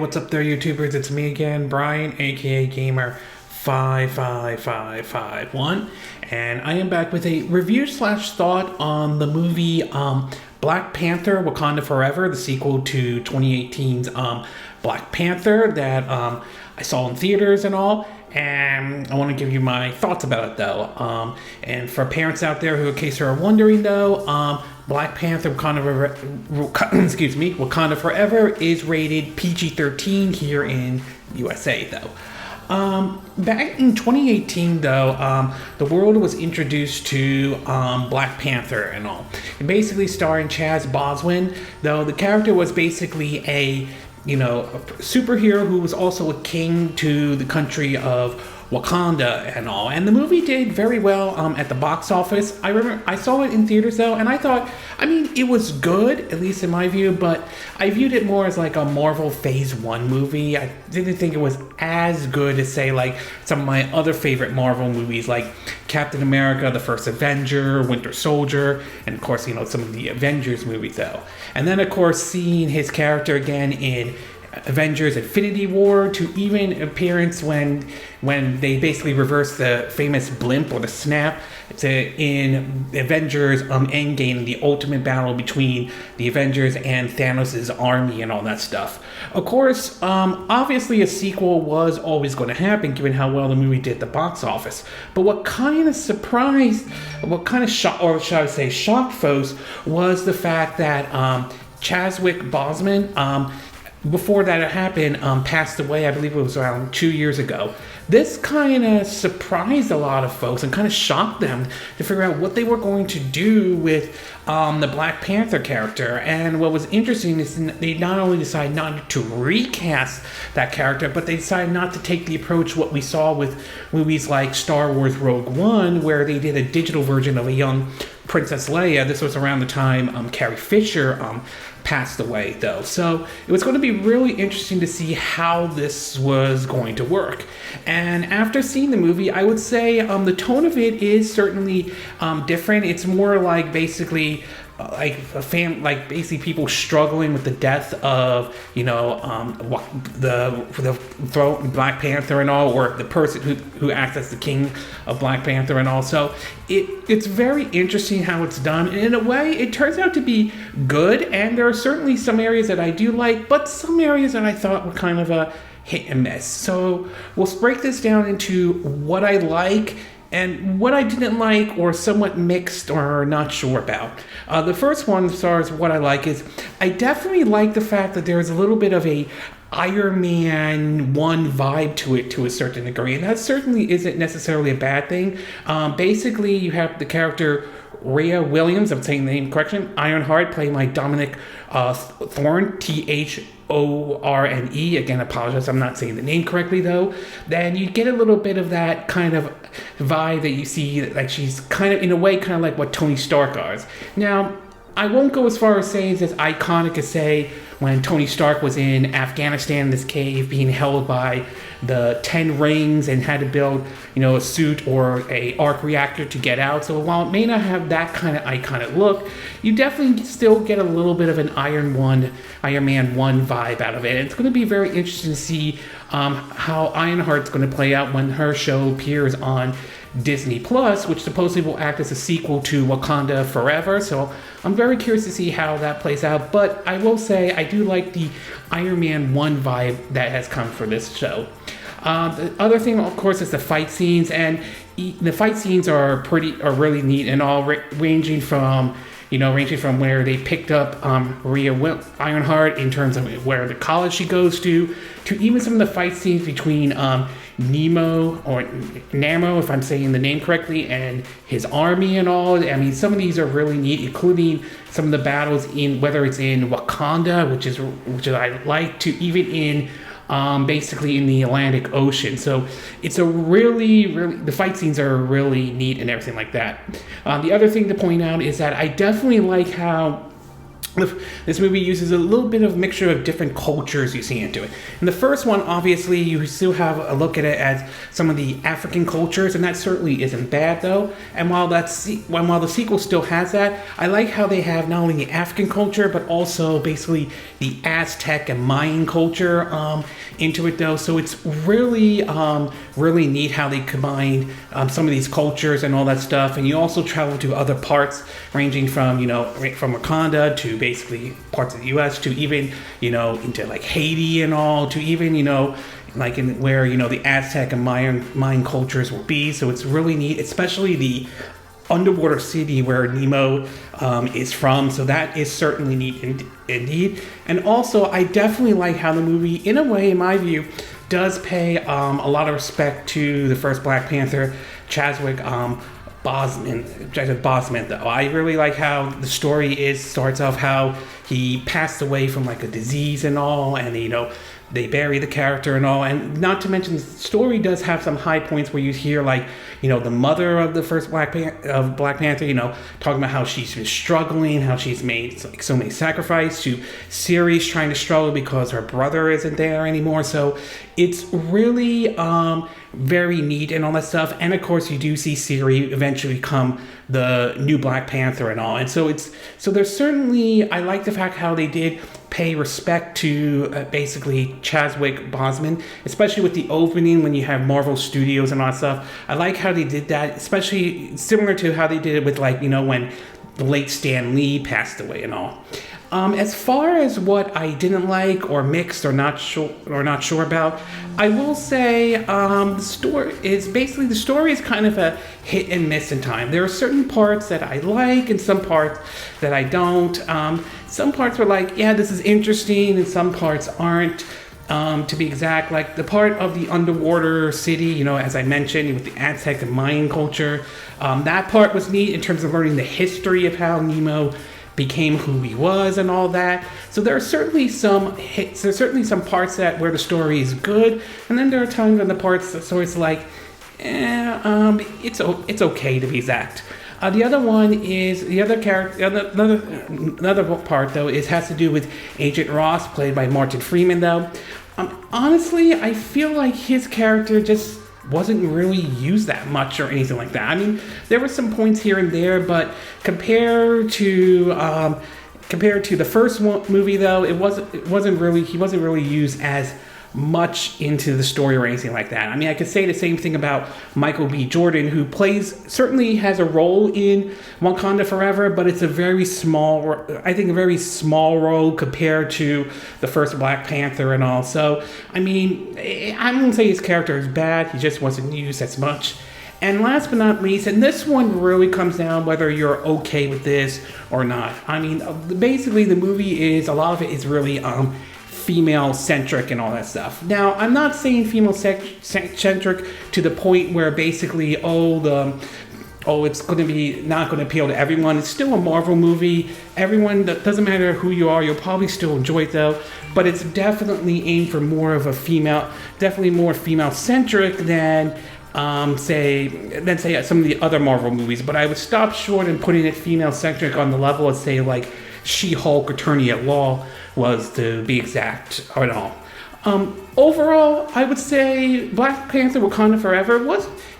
what's up there, YouTubers? It's me again, Brian, aka Gamer55551, and I am back with a review slash thought on the movie Black Panther Wakanda Forever, the sequel to 2018's Black Panther that I saw in theaters and all. And I want to give you my thoughts about it, though. And for parents out there who, in case you're wondering, though, Black Panther Wakanda Forever is rated PG-13 here in USA, though. Back in 2018, though, the world was introduced to Black Panther and all. It basically starring Chadwick Boseman, though the character was basically a superhero who was also a king to the country of Wakanda and all. And the movie did very well at the box office. I remember I saw it in theaters though, and I thought, it was good, at least in my view, but I viewed it more as like a Marvel Phase 1 movie. I didn't think it was as good as, say, like some of my other favorite Marvel movies, like Captain America, The First Avenger, Winter Soldier, and of course, some of the Avengers movies though. And then of course, seeing his character again in Avengers Infinity War, to even appearance when they basically reversed the famous blimp or the snap in Avengers Endgame, the ultimate battle between the Avengers and Thanos' army and all that stuff. Of course, obviously a sequel was always going to happen given how well the movie did at the box office. But what kind of shocked folks was the fact that Chadwick Boseman, before that happened, passed away. I believe it was around 2 years ago. This kind of surprised a lot of folks and kind of shocked them to figure out what they were going to do with the Black Panther character. And what was interesting is they not only decided not to recast that character, but they decided not to take the approach what we saw with movies like Star Wars Rogue One, where they did a digital version of a young Princess Leia. This was around the time Carrie Fisher passed away, though. So it was going to be really interesting to see how this was going to work. And after seeing the movie, I would say the tone of it is certainly different. It's more like basically basically people struggling with the death of the Black Panther and all, or the person who acts as the king of Black Panther and all. So it's very interesting how it's done, and in a way it turns out to be good. And there are certainly some areas that I do like, but some areas that I thought were kind of a hit and miss. So we'll break this down into what I like and what I didn't like, or somewhat mixed or not sure about. The first one, as far as what I like, is I definitely like the fact that there's a little bit of a Iron Man 1 vibe to it to a certain degree, and that certainly isn't necessarily a bad thing. Basically, you have the character Rhea Williams, I'm saying the name correctly, Ironheart, playing like Dominique Thorne, Thorne. Again, I apologize, I'm not saying the name correctly though. Then you get a little bit of that kind of vibe that you see, like she's kind of, in a way, kind of like what Tony Stark is. Now, I won't go as far as saying it's as iconic as, say, when Tony Stark was in Afghanistan in this cave being held by the 10 rings and had to build, a suit or a arc reactor to get out. So while it may not have that kind of iconic look, you definitely still get a little bit of an Iron Man 1 vibe out of it. And it's going to be very interesting to see how Ironheart's going to play out when her show appears on Disney Plus, which supposedly will act as a sequel to Wakanda Forever. So I'm very curious to see how that plays out. But I will say I do like the Iron Man 1 vibe that has come for this show. The other thing, of course, is the fight scenes, and the fight scenes are really neat and all, ranging from where they picked up Rhea Ironheart in terms of where the college she goes to even some of the fight scenes between Namor, if I'm saying the name correctly, and his army and all. Some of these are really neat, including some of the battles whether it's in Wakanda, which I like, to even in basically in the Atlantic Ocean. So it's a really, the fight scenes are really neat and everything like that. The other thing to point out is that I definitely like how This movie uses a little bit of mixture of different cultures you see into it. In the first one, obviously, you still have a look at it as some of the African cultures, and that certainly isn't bad, though. And while the sequel still has that, I like how they have not only the African culture, but also basically the Aztec and Mayan culture into it, though. So it's really, really neat how they combine some of these cultures and all that stuff. And you also travel to other parts, ranging from, from Wakanda to basically parts of the U.S. to even, into like Haiti and all, to even, like in where, the Aztec and Mayan cultures will be. So it's really neat, especially the underwater city where Nemo is from. So that is certainly neat indeed. And also, I definitely like how the movie, in a way, in my view, does pay a lot of respect to the first Black Panther, Chadwick Boseman, though. I really like how the story starts off how he passed away from like a disease and all, and they bury the character and all. And not to mention, the story does have some high points where you hear like, the mother of the first Black Panther, talking about how she's been struggling, how she's made like so many sacrifices, to Siri's trying to struggle because her brother isn't there anymore. So it's really very neat and all that stuff. And of course, you do see Siri eventually become the new Black Panther and all. And so there's certainly, I like the fact how they did pay respect to basically Chadwick Boseman, especially with the opening when you have Marvel Studios and all that stuff. I like how they did that, especially similar to how they did it with like, when the late Stan Lee passed away and all. As far as what I didn't like or mixed or not sure about, I will say the story is kind of a hit and miss in time. There are certain parts that I like and some parts that I don't. Some parts were like, yeah, this is interesting, and some parts aren't. To be exact, like the part of the underwater city, as I mentioned, with the Aztec and Mayan culture, that part was neat in terms of learning the history of how Nemo became who he was and all that. So there are certainly some hits. There's certainly some parts where the story is good, and then there are times when the parts the story's like, it's okay to be exact. The other one is the other character. Another part though has to do with Agent Ross, played by Martin Freeman. Though, honestly, I feel like his character just wasn't really used that much or anything like that. I mean, there were some points here and there, but compared to the first movie, though, he wasn't really used as much into the story or anything like that. I mean, I could say the same thing about Michael B. Jordan, who certainly has a role in Wakanda Forever, but it's a very small role compared to the first Black Panther and all. So, I mean, I wouldn't say his character is bad, he just wasn't used as much. And last but not least, and this one really comes down whether you're okay with this or not. I mean, basically the movie a lot of it is really female-centric and all that stuff. Now, I'm not saying female-centric to the point where basically, it's going to be not going to appeal to everyone. It's still a Marvel movie. Everyone, that doesn't matter who you are, you'll probably still enjoy it though. But it's definitely aimed for more of a definitely more female-centric than say some of the other Marvel movies. But I would stop short in putting it female-centric on the level of say like She-Hulk, Attorney at Law was, to be exact, or all. Overall, I would say Black Panther Wakanda Forever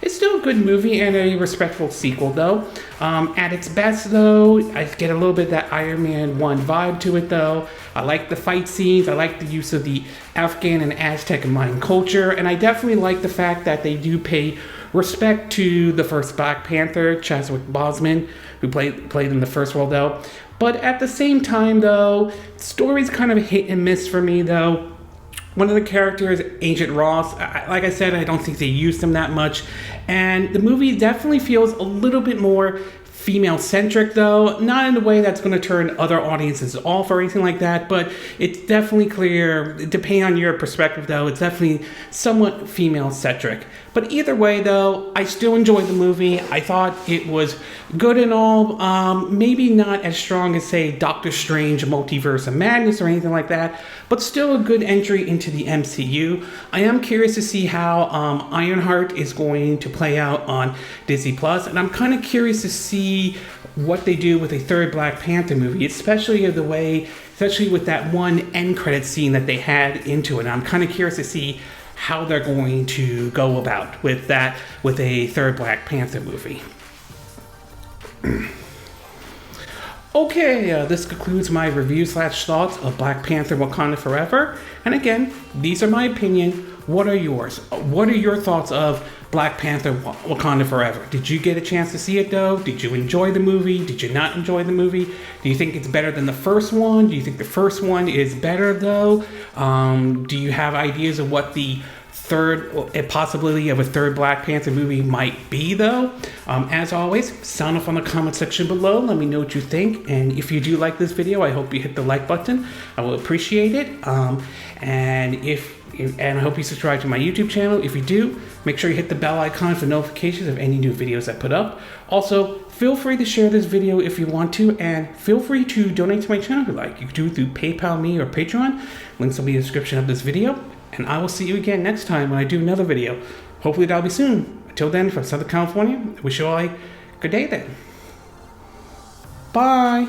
it's still a good movie and a respectful sequel, though. At its best, though, I get a little bit of that Iron Man 1 vibe to it, though. I like the fight scenes. I like the use of the Afghan and Aztec and Mayan culture. And I definitely like the fact that they do pay respect to the first Black Panther, Chadwick Boseman, who played in the first role, though. But at the same time, though, the story's kind of hit and miss for me, though. One of the characters, Agent Ross, like I said, I don't think they used him that much. And the movie definitely feels a little bit more female-centric, though. Not in a way that's going to turn other audiences off or anything like that, but it's definitely clear, depending on your perspective, though, it's definitely somewhat female-centric. But either way, though, I still enjoyed the movie. I thought it was good and all. Maybe not as strong as, say, Doctor Strange Multiverse of Madness or anything like that, but still a good entry into the MCU. I am curious to see how Ironheart is going to play out on Disney+, and I'm kind of curious to see what they do with a third Black Panther movie, especially with that one end credit scene that they had into it. And I'm kind of curious to see how they're going to go about with a third Black Panther movie. Okay, this concludes my review/thoughts of Black Panther Wakanda Forever. And again, these are my opinion. What are yours? What are your thoughts of Black Panther Wakanda Forever? Did you get a chance to see it though? Did you enjoy the movie? Did you not enjoy the movie? Do you think it's better than the first one? Do you think the first one is better though? Do you have ideas of what the possibility of a third Black Panther movie might be though? As always, sound off on the comment section below. Let me know what you think. And if you do like this video, I hope you hit the like button. I will appreciate it. And I hope you subscribe to my YouTube channel. If you do, make sure you hit the bell icon for notifications of any new videos I put up. Also, feel free to share this video if you want to, and feel free to donate to my channel if you like. You can do it through PayPal me or Patreon. Links will be in the description of this video. And I will see you again next time when I do another video. Hopefully that'll be soon. Until then, from Southern California, I wish you all a good day then. Bye.